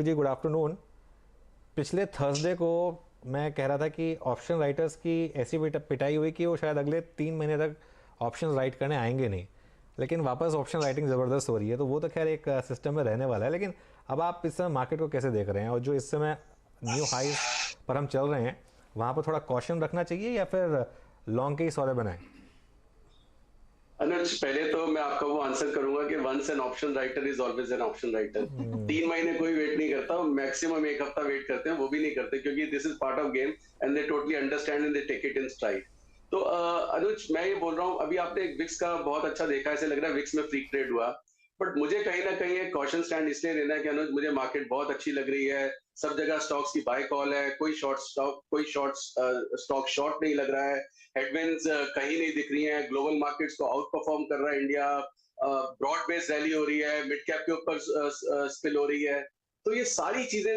जी good afternoon. पिछले Thursday को मैं कह रहा था कि ऑप्शन राइटर्स की ऐसी पिटाई हुई कि वो शायद अगले 3 महीने तक ऑप्शन राइट करने आएंगे नहीं, लेकिन वापस ऑप्शन राइटिंग ज़बरदस्त हो रही है। तो वो तो खैर एक सिस्टम में रहने वाला है, लेकिन अब आप इस समय मार्केट को कैसे देख रहे हैं और जो इस समय न्यू हाइस पर हम चल रहे हैं वहाँ पर थोड़ा कॉशन रखना चाहिए या फिर लॉन्ग के ही सौदे बनाएं? अनुज, पहले तो मैं आपका वो आंसर करूंगा कि once an option writer is always an option writer. 3 महीने कोई वेट नहीं करता, मैक्सिमम एक हफ्ता वेट करते हैं, वो भी नहीं करते क्योंकि this is part of game and they totally understand and they take it in stride. तो अनुज, मैं ये बोल रहा हूँ, अभी आपने एक विक्स का बहुत अच्छा देखा, ऐसे लग रहा है विक्स में फ्री ट्रेड हुआ, बट मुझे कहीं ना कहीं एक कॉशन स्टैंड इसलिए लेना है कि अनुज, मुझे मार्केट बहुत अच्छी लग रही है। सब जगह स्टॉक्स की बाय कॉल है, कोई शॉर्ट स्टॉक शॉर्ट नहीं लग रहा है। हेडविंड्स कहीं नहीं दिख रही हैं, ग्लोबल मार्केट्स को आउट परफॉर्म कर रहा है इंडिया। ब्रॉड बेस्ड रैली हो रही है, मिड कैप के ऊपर स्पिल हो रही है। तो ये सारी चीजें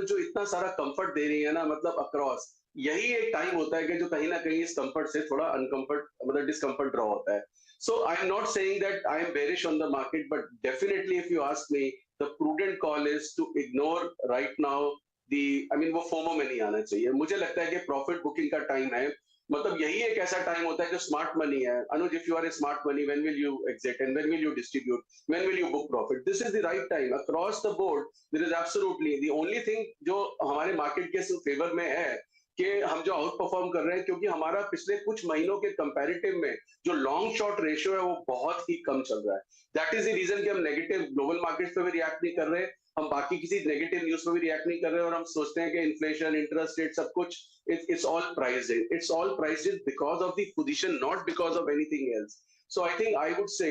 जो इतना सारा कंफर्ट दे रही है ना, मतलब अक्रॉस, यही एक टाइम होता है कि जो कहीं ना कहीं इस कंफर्ट से थोड़ा अनकंफर्ट, मतलब डिस्कंफर्ट ड्रॉ होता है। So I am not saying that I am bearish on the market, but definitely if you ask me, the prudent call is to ignore right now the, I mean वो FOMO में नहीं आना चाहिए। मुझे लगता है कि प्रॉफिट बुकिंग का टाइम है, मतलब यही एक ऐसा टाइम होता है जो स्मार्ट मनी है। Anuj, if you are a smart money, when will you exit and when will you distribute, when will you book profit? This is the right time across the board. There is absolutely the only thing जो हमारे market के favour में है कि हम जो out perform कर रहे हैं, क्योंकि हमारा पिछले कुछ महीनों के कंपैरेटिव में जो लॉन्ग शॉर्ट रेशियो है वो बहुत ही कम चल रहा है। दैट इज द रीजन कि हम नेगेटिव ग्लोबल मार्केट्स पे भी रिएक्ट नहीं कर रहे, हम बाकी किसी नेगेटिव न्यूज पे भी रिएक्ट नहीं कर रहे, और हम सोचते हैं कि इन्फ्लेशन, इंटरेस्ट रेट, सब कुछ it's all priced in. It's all priced in because of the position, not because of anything else. So I think I would say,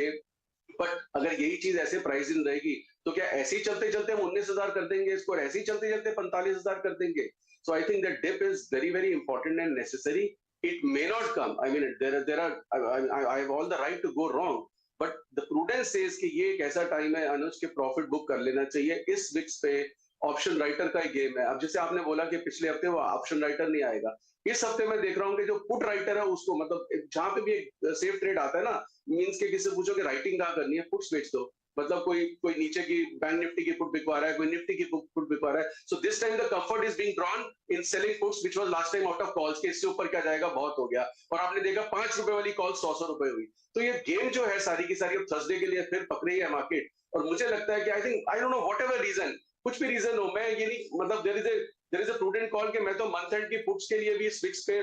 but अगर यही चीज ऐसे प्राइस इन रहेगी तो क्या ऐसे ही चलते चलते हम 19,000 कर देंगे इसको, और ऐसे ही चलते चलते 45,000 कर देंगे? So I think that dip is very very important and necessary. It may not come, I mean there are, I have all the right to go wrong, but the prudence says कि ये एक ऐसा time है अनुज के profit book कर लेना चाहिए इस विक्स पे। ऑप्शन राइटर का ही गेम है। अब जैसे आपने बोला कि पिछले हफ्ते वो ऑप्शन राइटर नहीं आएगा, इस हफ्ते मैं देख रहा हूँ कि जो पुट राइटर है उसको, मतलब जहां पे भी एक सेफ ट्रेड आता है ना, मींस के किसी से पूछो कि राइटिंग कहाँ करनी है, पुट्स बेच दो। मतलब कोई कोई नीचे की बैंक निफ्टी की पुट बिकवा रहा है, कोई निफ्टी की पुट बिकवा रहा है। So this time the comfort is being drawn in selling puts, which was last time out of calls के इससे ऊपर क्या जाएगा, बहुत हो गया। और आपने देखा 5 रुपए वाली कॉल 100 रुपए हुई। तो ये गेम जो है सारी की सारी अब थर्सडे के लिए फिर पकड़ी है मार्केट। और मुझे लगता है कि I think, I don't know, whatever reason, कुछ भी रीजन हो, मैं ये नहीं, मतलब there is a prudent call कि मैं तो मंथ एंड की पुट्स के लिए भी इस फिक्स पे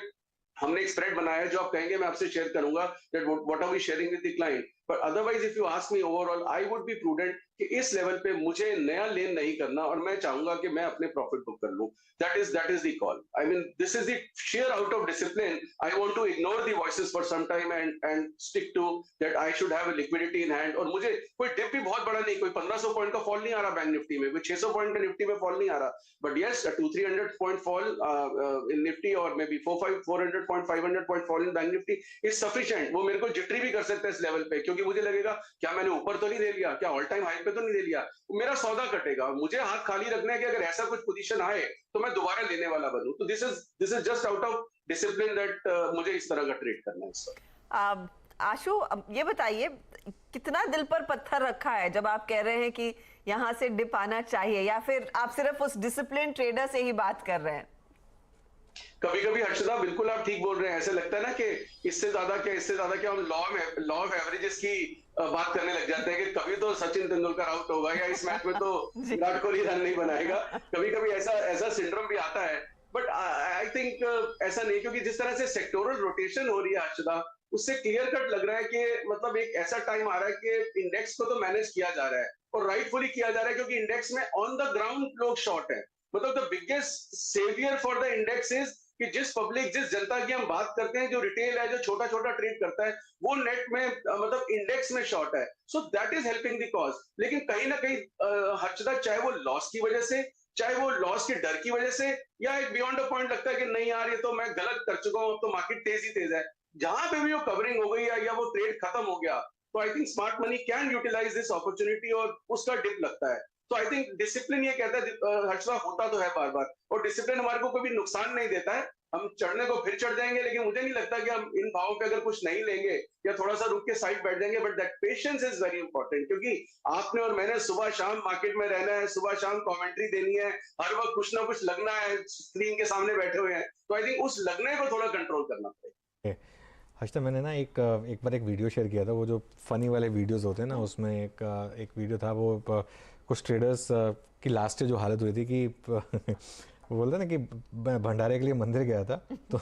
हमने एक स्प्रेड बनाया है, जो आप कहेंगे मैं आपसे शेयर करूंगा, that what are we sharing with the client. But otherwise if you ask me overall, I would be prudent कि इस लेवल पे मुझे नया लेन नहीं करना, और मैं चाहूंगा कि मैं अपने प्रॉफिट बुक कर लूं। That is the call. I mean this is the share out of discipline. I want to ignore the voices for some time and stick to that I should have a liquidity in hand. और मुझे कोई dip भी बहुत बड़ा नहीं, कोई 1500 point का fall नहीं आ रहा बैंक निफ्टी में, कोई 600 पॉइंट का निफ्टी में फॉल नहीं आ रहा, but yes, 200-300 point fall in Nifty और may be 400 point, 500 point fall in bank Nifty is sufficient. वो मेरे को जिटरी भी कर सकता है इस लेवल पे, क्योंकि मुझे लगेगा क्या मैंने ऊपर तो नहीं दे लिया, क्या ऑल टाइम हाई पे तो नहीं दे लिया, मेरा सौदा कटेगा। मुझे हाथ खाली रखना है कि अगर ऐसा कुछ पोजीशन आए तो मैं दोबारा लेने वाला बनूं। तो this is just out of discipline that मुझे इस तरह का ट्रेड करना है इस वक्त। अब आशु, अब ये बताइए, कितना दिल पर पत्थर रखा है जब आप कह रहे हैं कि यहाँ से डिप आना चाहिए, या फिर आप सिर्फ उस डिसिप्लिन ट्रेडर से ही बात कर रहे हैं? कभी कभी हर्षदा, बिल्कुल आप ठीक बोल रहे हैं, ऐसे लगता है ना कि इससे ज्यादा क्या हम लॉ ऑफ एवरेजेस की बात करने लग जाते हैं कि कभी तो सचिन तेंदुलकर आउट होगा, या इस मैच में तो जी। विराट कोहली रन नहीं बनाएगा। कभी कभी ऐसा ऐसा सिंड्रोम भी आता है, बट आई थिंक ऐसा नहीं, क्योंकि जिस तरह से सेक्टोरल रोटेशन हो रही है हर्षदा, उससे क्लियर कट लग रहा है कि मतलब एक ऐसा टाइम आ रहा है कि इंडेक्स को तो मैनेज किया जा रहा है, और राइटफुली किया जा रहा है, क्योंकि इंडेक्स में ऑन द ग्राउंड लोग शॉर्ट है। मतलब the biggest saviour for the index is कि जिस जनता की हम बात करते हैं, जो रिटेल है, जो छोटा छोटा ट्रेड करता है, वो नेट में मतलब इंडेक्स में शॉर्ट है। So that is helping the cause. लेकिन कहीं ना कहीं हर्षदा, चाहे वो लॉस की वजह से, चाहे वो लॉस के डर की वजह से, या एक बियॉन्ड अ पॉइंट लगता है कि नहीं यार, ये तो मैं गलत कर चुका हूं, अब तो मार्केट तेज ही तेज है, जहां पे भी वो कवरिंग हो गई या वो ट्रेड खत्म हो गया, तो I think smart money can utilise this opportunity और उसका डिप लगता है। तो आई थिंक डिसिप्लिन ये कहता है, हर्षदा, होता तो है बार बार, और डिसिप्लिन हमारे को कभी नुकसान नहीं देता है, हम चढ़ने को फिर चढ़ जाएंगे, लेकिन मुझे नहीं लगता कि हम इन भावों पे अगर कुछ नहीं लेंगे या थोड़ा सा रुक के साइड बैठ जाएंगे। But that patience is very important, क्योंकि आपने और मैंने सुबह शाम मार्केट में रहना है, सुबह शाम कमेंट्री देनी है, हर वक्त कुछ ना कुछ लगना है, स्क्रीन के सामने बैठे हुए हैं, तो आई थिंक उस लगने को थोड़ा कंट्रोल करना पड़ेगा। हर्षिता, मैंने ना एक बार एक वीडियो शेयर किया था, वो जो फनी वाले वीडियोस होते हैं ना, उसमें एक वीडियो था, वो कुछ ट्रेडर्स की लास्ट जो हालत हुई थी कि वो बोलते हैं ना कि मैं भंडारे के लिए मंदिर गया था, तो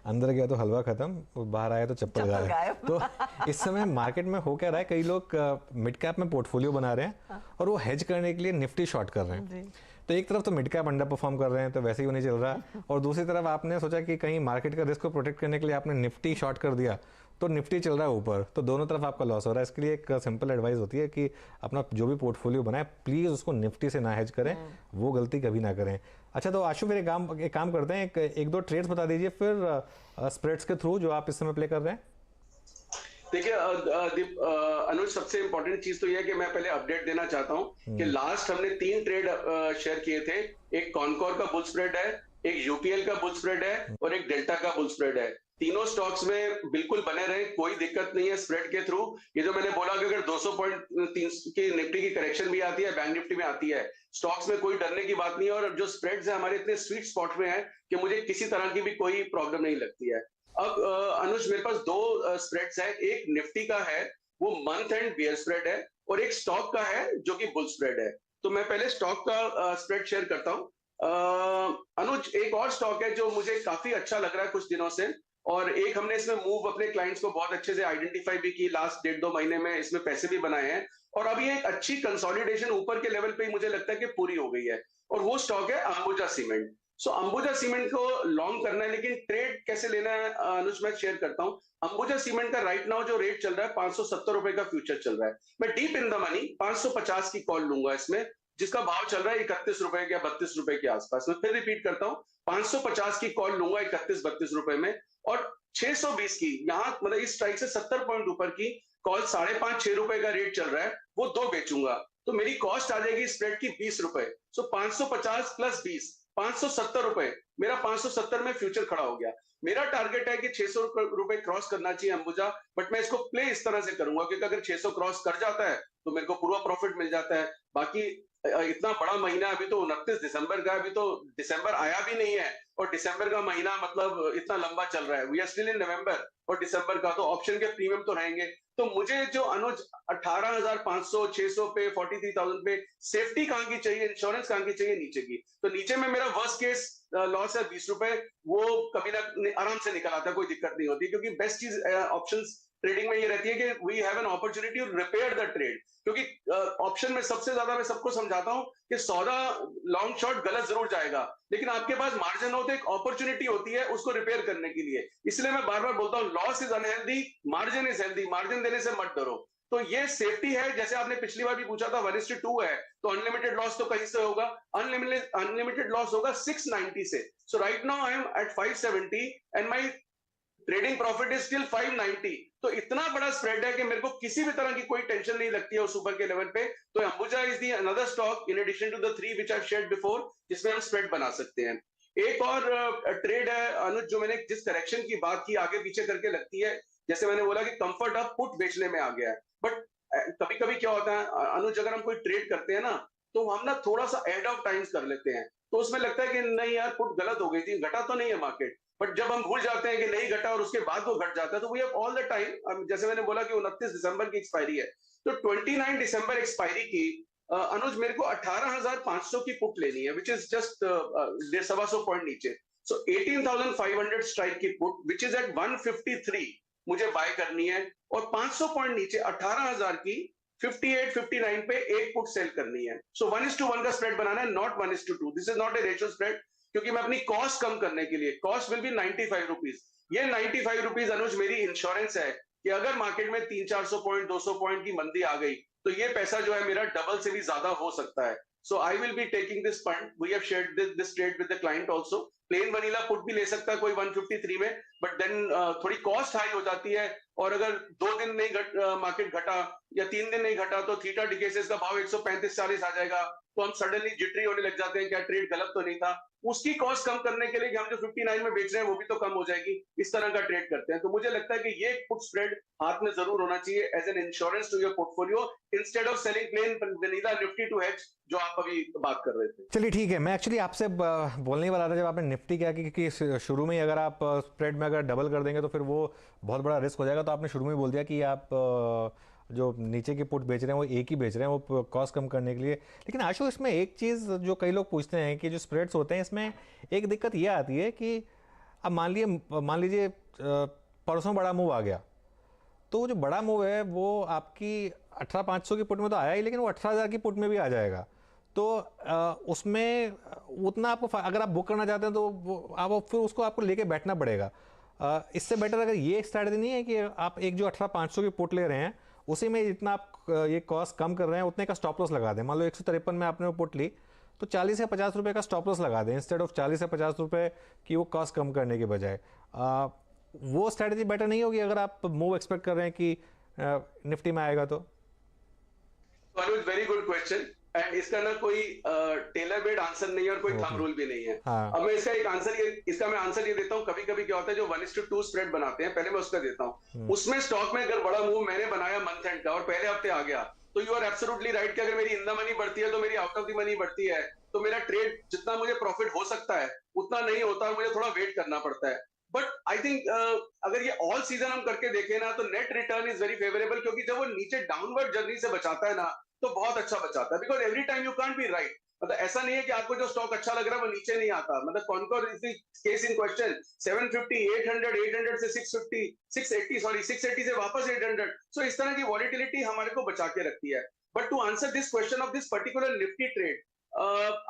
अंदर गया तो हलवा खत्म, बाहर आया तो चप्पल गायब। तो इस समय मार्केट में हो क्या रहा है, कई लोग मिड कैप में पोर्टफोलियो बना रहे हैं और वो हेज करने के लिए निफ्टी शॉर्ट कर रहे हैं। तो एक तरफ तो मिड कैप अंडर परफॉर्म कर रहे हैं, तो वैसे ही नहीं चल रहा, और दूसरी तरफ आपने सोचा कि कहीं मार्केट का रिस्क को प्रोटेक्ट करने के लिए आपने निफ्टी शॉर्ट कर दिया, तो निफ्टी चल रहा है ऊपर, तो दोनों तरफ आपका लॉस हो रहा है। इसके लिए एक सिंपल एडवाइस होती है कि अपना जो भी पोर्टफोलियो बनाए, प्लीज़ उसको निफ्टी से ना हेज करें, वो गलती कभी ना करें। अच्छा, तो आशु, फिर एक काम करते हैं, एक दो ट्रेड्स बता दीजिए फिर स्प्रेड्स के थ्रू जो आप इस समय प्ले कर रहे हैं। देखिए अनुज, सबसे इंपॉर्टेंट चीज तो यह है कि मैं पहले अपडेट देना चाहता हूं कि लास्ट हमने 3 ट्रेड शेयर किए थे। एक कॉनकॉर का बुल स्प्रेड है, एक यूपीएल का बुल स्प्रेड है और एक डेल्टा का बुल स्प्रेड है। तीनों स्टॉक्स में बिल्कुल बने रहे, कोई दिक्कत नहीं है स्प्रेड के थ्रू। ये जो मैंने बोला कि अगर 200 पॉइंट की निफ्टी की करेक्शन भी आती है, बैंक निफ्टी में आती है, स्टॉक्स में कोई डरने की बात नहीं है। और जो स्प्रेड्स है हमारे इतने स्वीट स्पॉट में है कि मुझे किसी तरह की भी कोई प्रॉब्लम नहीं लगती है। अब अनुज, मेरे पास 2 स्प्रेड्स है। एक निफ्टी का है, वो मंथ एंड बियर स्प्रेड है, और एक स्टॉक का है जो कि बुल स्प्रेड है। तो मैं पहले स्टॉक का स्प्रेड शेयर करता हूं। अनुज, एक और स्टॉक है जो मुझे काफी अच्छा लग रहा है कुछ दिनों से, और एक हमने इसमें मूव अपने क्लाइंट्स को बहुत अच्छे से आइडेंटिफाई भी की, लास्ट 1.5-2 महीने में इसमें पैसे भी बनाए हैं, और अभी एक अच्छी कंसोलिडेशन ऊपर के लेवल पे ही मुझे लगता है कि पूरी हो गई है, और वो स्टॉक है अंबुजा सीमेंट। सो अंबुजा सीमेंट को लॉन्ग करना है, लेकिन ट्रेड कैसे लेना है अनुज, मैं शेयर करता हूं। अंबुजा सीमेंट का राइट नाउ जो रेट चल रहा है, 570 रुपए का फ्यूचर चल रहा है। मैं डीप इन द मनी 550 की कॉल लूंगा इसमें, जिसका भाव चल रहा है 31 रुपए या 32 रुपए के आसपास। मैं फिर रिपीट करता हूं, 550 की कॉल लूंगा 31-32 रुपए में, और 620 की, यहां मतलब इस स्ट्राइक से 70 पॉइंट ऊपर की कॉल 5.5-6 रुपए का रेट चल रहा है, वो 2 बेचूंगा। तो मेरी कॉस्ट आ जाएगी स्प्रेड की 20 रुपए। सो 550 प्लस 20, 570 रुपए। मेरा 570 में फ्यूचर खड़ा हो गया। मेरा टारगेट है कि 600 रुपए क्रॉस करना चाहिए अंबुजा, बट मैं इसको प्ले इस तरह से करूंगा, क्योंकि अगर 600 क्रॉस कर जाता है तो मेरे को पूरा प्रॉफिट मिल जाता है। बाकी इतना बड़ा महीना, अभी तो 29 दिसंबर का, अभी तो दिसंबर आया भी नहीं है, और दिसंबर का महीना मतलब इतना लंबा चल रहा है। वी आर स्टिल इन नवंबर, और दिसंबर का तो ऑप्शन के प्रीमियम तो रहेंगे। तो मुझे जो अनुज 18,500, 600 पे, 43,000 पे सेफ्टी कहां की चाहिए, इंश्योरेंस कहां की चाहिए, नीचे की। तो नीचे में मेरा वर्स्ट केस लॉस है 20 रुपए, वो कभी ना आराम से निकल आता है, कोई दिक्कत नहीं होती, क्योंकि बेस्ट चीज ऑप्शंस ट्रेडिंग में ये रहती है कि we have an opportunity to repair the trade. क्योंकि ऑप्शन में सबसे ज्यादा मैं सबको समझाता हूं कि सौदा लॉन्ग शॉर्ट गलत जरूर जाएगा, लेकिन आपके पास मार्जिन हो तो एक अपॉर्चुनिटी होती है उसको रिपेयर करने के लिए। इसलिए मैं बार बार बोलता हूं, loss is unhealthy, margin is healthy. Margin देने से मत डरो। तो ये सेफ्टी है। जैसे आपने पिछली बार भी पूछा था, 1:2 है, तो अनलिमिटेड लॉस तो कहीं से होगा। अनलिमिटेड लॉस होगा 690 से। So right now I am at 570 and my trading profit is still 590। तो इतना बड़ा स्प्रेड है कि मेरे को किसी भी तरह की कोई टेंशन नहीं लगती है उस ऊपर के लेवल पे। तो Ambuja is the another stock in addition to the 3 which I have shared before, जिसमें हम स्प्रेड बना सकते हैं। एक और ट्रेड है अनुज, जो मैंने जिस करेक्शन की बात की, आगे पीछे करके लगती है, जैसे मैंने बोला कि कंफर्ट अब पुट बेचने में आ गया है। बट कभी कभी क्या होता है अनुज, अगर हम कोई ट्रेड करते हैं ना, तो हम ना थोड़ा सा एड ऑफ टाइम्स कर लेते हैं, तो उसमें लगता है कि नहीं यार, पुट गलत हो गई थी, घटा तो नहीं है मार्केट। बट जब हम भूल जाते हैं कि नहीं घटा और उसके बाद वो घट जाता है, तो we have all the time. जैसे मैंने बोला कि 29 दिसंबर की एक्सपायरी है, तो 29 दिसंबर एक्सपायरी की अनुज मेरे को 18,500 की पुट लेनी है, विच इज जस्ट 125 पॉइंट नीचे। सो 18,500 स्ट्राइक की पुट विच इज एट 153 मुझे बाय करनी है, और 500 पॉइंट नीचे 18,000 की 58-59 पे एक पुट सेल करनी है। सो 1:1 का स्प्रेड बनाना है, not 1:2। This is not a ratio spread, क्योंकि मैं अपनी कॉस्ट कम करने के लिए, कॉस्ट विल बी 95 रुपीज। ये 95 रुपीज अनुज मेरी इंश्योरेंस है कि अगर मार्केट में 300-400 पॉइंट, 200 पॉइंट की मंदी आ गई, तो ये पैसा जो है मेरा डबल से भी ज्यादा हो सकता है। So I will be taking this fund. We have shared this trade with the client also. Plain vanilla put भी ले सकता है कोई 153 में, बट देन थोड़ी कॉस्ट हाई हो जाती है, और अगर 2 दिन नहीं मार्केट घटा या 3 दिन नहीं घटा, तो थीटा डिकेसेस का भाव 135-40 आ जाएगा, तो हम सडनली जिटरी होने लग जाते हैं, क्या ट्रेड गलत तो नहीं था। उसकी कॉस्ट कम करने के लिए कि हम जो 59 में बेच रहे हैं वो भी तो कम हो जाएगी, इस तरह का ट्रेड करते हैं। तो मुझे लगता है कि ये पुट स्प्रेड हाथ में जरूर होना चाहिए as an insurance to your portfolio, instead of selling plain vanilla Nifty to hedge, जो आप अभी बात कर रहे थे। चलिए ठीक है, मैं एक्चुअली आपसे बोलने ही वाला था जब आपने निफ्टी किया कि शुरू में ही अगर आप स्प्रेड में अगर डबल कर देंगे तो फिर वो बहुत बड़ा रिस्क हो जाएगा। तो आपने शुरू में ही बोल दिया कि आप जो नीचे की पुट बेच रहे हैं वो एक ही बेच रहे हैं, वो कॉस्ट कम करने के लिए। लेकिन आशु, इसमें एक चीज़ जो कई लोग पूछते हैं कि जो स्प्रेड्स होते हैं इसमें एक दिक्कत ये आती है कि अब मान लीजिए परसों बड़ा मूव आ गया, तो जो बड़ा मूव है वो आपकी 18,500 की पुट में तो आया ही, लेकिन वो 18,000 की पुट में भी आ जाएगा। तो उसमें उतना आपको अगर आप बुक करना चाहते हैं तो वो आप फिर उसको आपको लेके बैठना पड़ेगा। इससे बेटर अगर ये स्ट्रैटेजी नहीं है कि आप एक जो 18,500 की पुट ले रहे हैं उसी में जितना आप ये कॉस्ट कम कर रहे हैं उतने का स्टॉप लॉस लगा दें। मान लो 153 में आपने वो पुट ली तो 40 या 50 रुपये का स्टॉप लॉस लगा दें, इंस्टेड ऑफ 40 या 50 रुपये की वो कॉस्ट कम करने के बजाय। वो स्ट्रैटेजी बेटर नहीं होगी अगर आप मूव एक्सपेक्ट कर रहे हैं कि निफ्टी में आएगा तो? वेरी गुड क्वेश्चन, एंड इसका ना कोई टेलर मेड आंसर नहीं है और कोई थंब रूल भी नहीं है। अब मैं इसका मैं आंसर ये देता हूँ। कभी कभी क्या होता है, जो 1:2 स्प्रेड बनाते हैं, पहले मैं उसका देता हूँ। उसमें स्टॉक में अगर बड़ा मूव मैंने बनाया मंथ एंड का और पहले हफ्ते आ गया, तो यू आर एब्सोल्युटली राइट कि अगर मेरी इन द मनी बढ़ती है तो मेरी आउट ऑफ द मनी बढ़ती है, तो मेरा ट्रेड जितना मुझे प्रॉफिट हो सकता है उतना नहीं होता, मुझे थोड़ा वेट करना पड़ता है। बट आई थिंक अगर ये ऑल सीजन हम करके देखें ना, तो net return is very favourable, क्योंकि जब वो नीचे डाउनवर्ड जर्नी से बचाता है ना, तो बहुत अच्छा बचाता है। Because every time you can't be right. मतलब ऐसा नहीं है कि आपको जो स्टॉक अच्छा लग रहा है वो नीचे नहीं आता। मतलब Concor is the case in question, 750, 800, 800 से 650, 680 से वापस 800। सो इस तरह की वॉलिटिलिटी हमारे को बचा के रखती है। But to answer this question of this particular Nifty trade,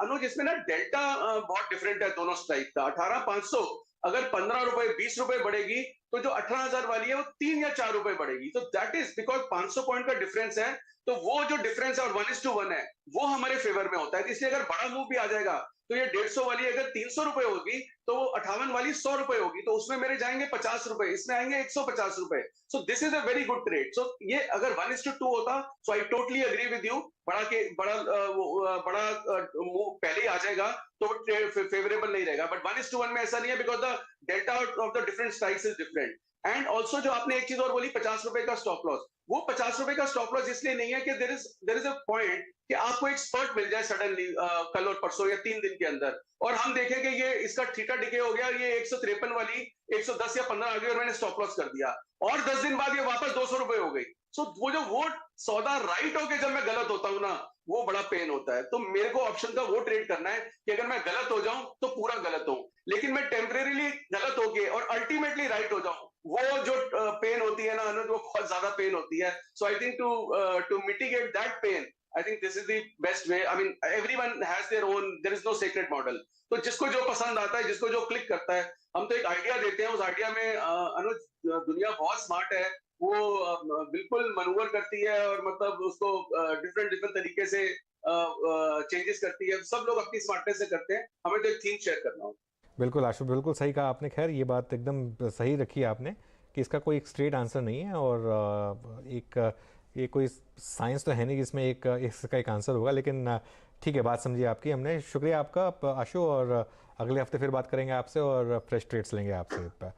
Anuj, इसमें ना डेल्टा बहुत डिफरेंट है दोनों स्ट्राइक का। 18,500 अगर 15 रुपए 20 रुपए बढ़ेगी, तो जो 18,000 वाली है वो 3 या 4 रुपए बढ़ेगी। तो दैट इज बिकॉज 500 पॉइंट का डिफरेंस है। तो वो जो डिफरेंस है और 1:1 है, वो हमारे फेवर में होता है। इसलिए अगर बड़ा मूव भी आ जाएगा तो ये 150 वाली अगर 300 रुपए होगी, तो वो 58 वाली 100 रुपए होगी, तो उसमें मेरे जाएंगे 50 रुपए, इसमें आएंगे 150 रुपए। So this is a very good trade. So ये अगर 1:2 होता, so I totally agree with you, बड़ा मूव पहले ही आ जाएगा तो फेवरेबल नहीं रहेगा। बट 1:1 में ऐसा नहीं है, because the delta of the different strikes is different. And also जो आपने एक चीज और बोली, 50 रुपए का स्टॉप लॉस, वो 50 रुपए का स्टॉप लॉस इसलिए नहीं है कि देयर इज अ पॉइंट कि आपको एक स्पर्ट मिल जाए सडनली कल और परसों या 3 दिन के अंदर, और हम देखें कि ये इसका थीटा डिके हो गया, ये 153 वाली 110 या 15 आ गई और मैंने स्टॉप लॉस कर दिया, और 10 दिन बाद ये वापस 200 रुपए हो गई। सो वो सौदा राइट हो के जब मैं गलत होता हूं ना, वो बड़ा पेन होता है। तो मेरे को ऑप्शन का वो ट्रेड करना है कि अगर मैं गलत हो जाऊं तो पूरा गलत हूं, लेकिन मैं टेम्परेरीली गलत होके और अल्टीमेटली राइट हो जाऊं, वो जो पेन होती है ना अनुज, वो बहुत ज्यादा पेन होती है। So I think to mitigate that pain, I think this is the best way. I mean, everyone has their own. There is no sacred model. तो जिसको जो पसंद आता है, जिसको जो क्लिक करता है, हम तो एक आइडिया देते हैं, उस आइडिया में अनुज, दुनिया बहुत स्मार्ट है, वो बिल्कुल मनूवर करती है और मतलब उसको डिफरेंट तरीके से चेंजेस करती है। सब लोग अपनी स्मार्टनेस से करते हैं, हमें तो एक थीम शेयर करना हो। बिल्कुल आशु, बिल्कुल सही कहा आपने। खैर ये बात एकदम सही रखी आपने कि इसका कोई एक स्ट्रेट आंसर नहीं है, और ये कोई साइंस तो है नहीं जिसमें इसका एक आंसर होगा। लेकिन ठीक है, बात समझिए आपकी हमने। शुक्रिया आपका आशु, और अगले हफ्ते फिर बात करेंगे आपसे और फ्रेश ट्रेड्स लेंगे आपसे।